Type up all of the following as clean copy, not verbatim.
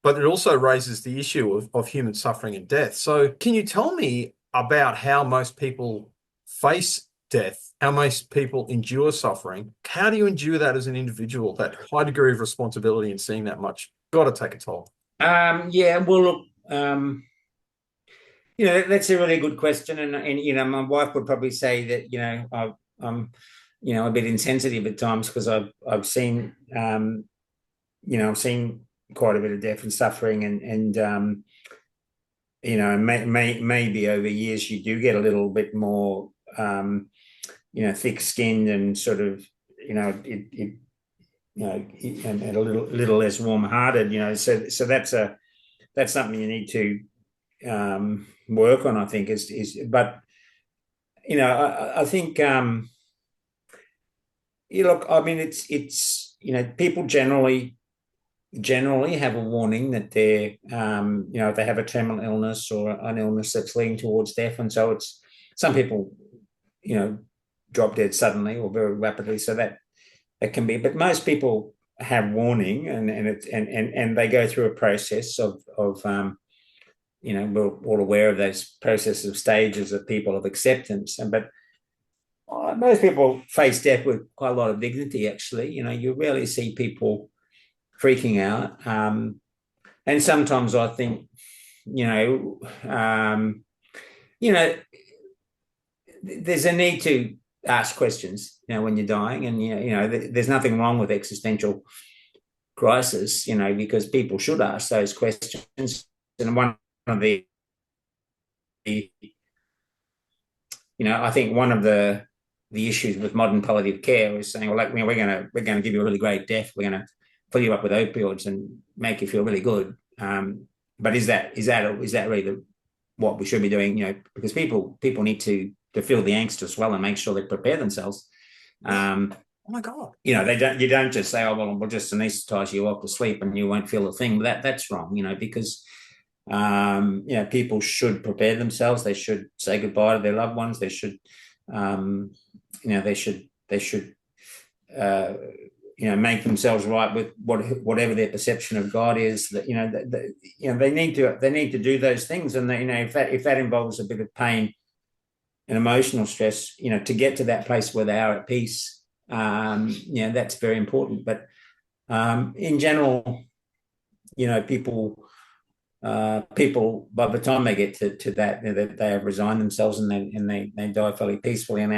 but it also raises the issue of human suffering and death. So can you tell me about how most people face death, how most people endure suffering? How do you endure that as an individual, that high degree of responsibility and seeing that much? Got to take a toll. Yeah, well, look, that's a really good question, and my wife would probably say that I'm a bit insensitive at times because I've seen I've seen quite a bit of death and suffering, and maybe over years you do get a little bit more thick-skinned and sort of it and a little less warm-hearted, so that's something you need to work on, I think, but I think look, I mean, it's people generally have a warning that they're if they have a terminal illness or an illness that's leading towards death, and so it's some people drop dead suddenly or very rapidly, so that can be, but most people have warning, and they go through a process of we're all aware of those processes of stages of people of acceptance, but most people face death with quite a lot of dignity. Actually, you rarely see people freaking out, and sometimes I think um, you know there's a need to ask questions when you're dying, and there's nothing wrong with existential crisis, because people should ask those questions. And one of the I think one of the issues with modern palliative care is saying, well, like, we're going to give you a really great death, we're going to fill you up with opioids and make you feel really good. But is that really what we should be doing? Because people need to feel the angst as well and make sure they prepare themselves. Oh my God. You don't just say, oh, well, we'll just anesthetize you off to sleep and you won't feel a thing. That's wrong, because people should prepare themselves. They should say goodbye to their loved ones. They should, they should make themselves right with whatever their perception of God is. That they need to do those things, and if that involves a bit of pain and emotional stress, to get to that place where they are at peace, that's very important. But in general, people by the time they get to that, they have resigned themselves, and they die fairly peacefully. And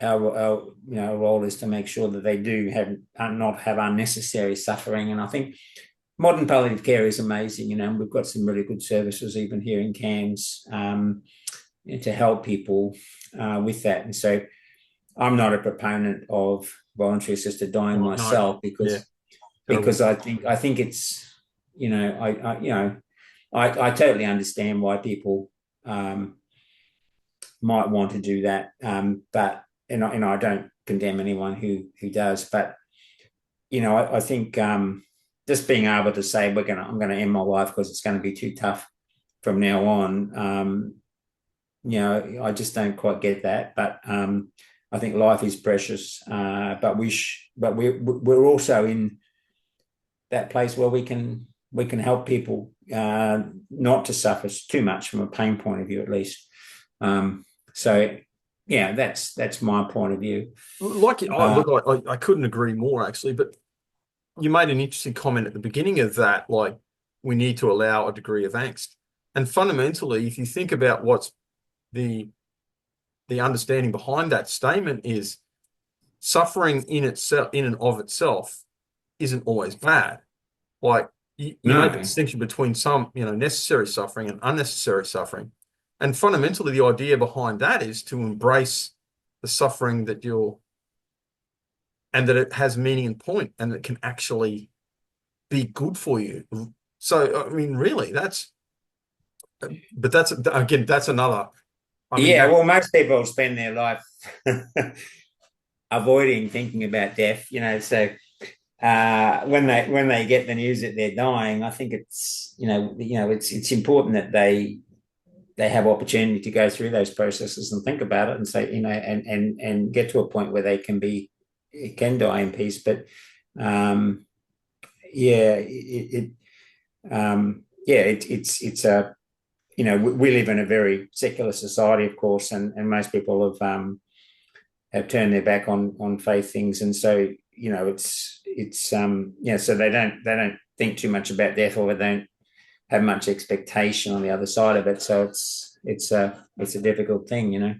our role is to make sure that they do not have unnecessary suffering. And I think modern palliative care is amazing, and we've got some really good services even here in Cairns to help people with that. And so I'm not a proponent of voluntary assisted dying Oh, no. myself, Yeah. because Terrible. I think it's I totally understand why people might want to do that, but I don't condemn anyone who does. But I think just being able to say I'm gonna end my life because it's going to be too tough from now on. I just don't quite get that. But I think life is precious. But we're also in that place where we can help people not to suffer too much from a pain point of view, at least. So yeah, that's my point of view. Look, I couldn't agree more actually, but you made an interesting comment at the beginning of that, like we need to allow a degree of angst. And fundamentally, if you think about what's the understanding behind that statement is suffering in itself, in and of itself, isn't always bad. Like you make a No, distinction between some, necessary suffering and unnecessary suffering. And fundamentally, the idea behind that is to embrace the suffering and that it has meaning and point and it can actually be good for you. So, I mean, really, that's another, I mean, yeah. Well, most people spend their life avoiding thinking about death. So when they get the news that they're dying, I think it's important that they have opportunity to go through those processes and think about it and say, and get to a point where they can die in peace. But yeah, it's a, you know, we live in a very secular society, of course, and most people have turned their back on faith things, and so, you know, it's yeah, so they don't think too much about death, or they don't have much expectation on the other side of it. So it's a difficult thing, you know.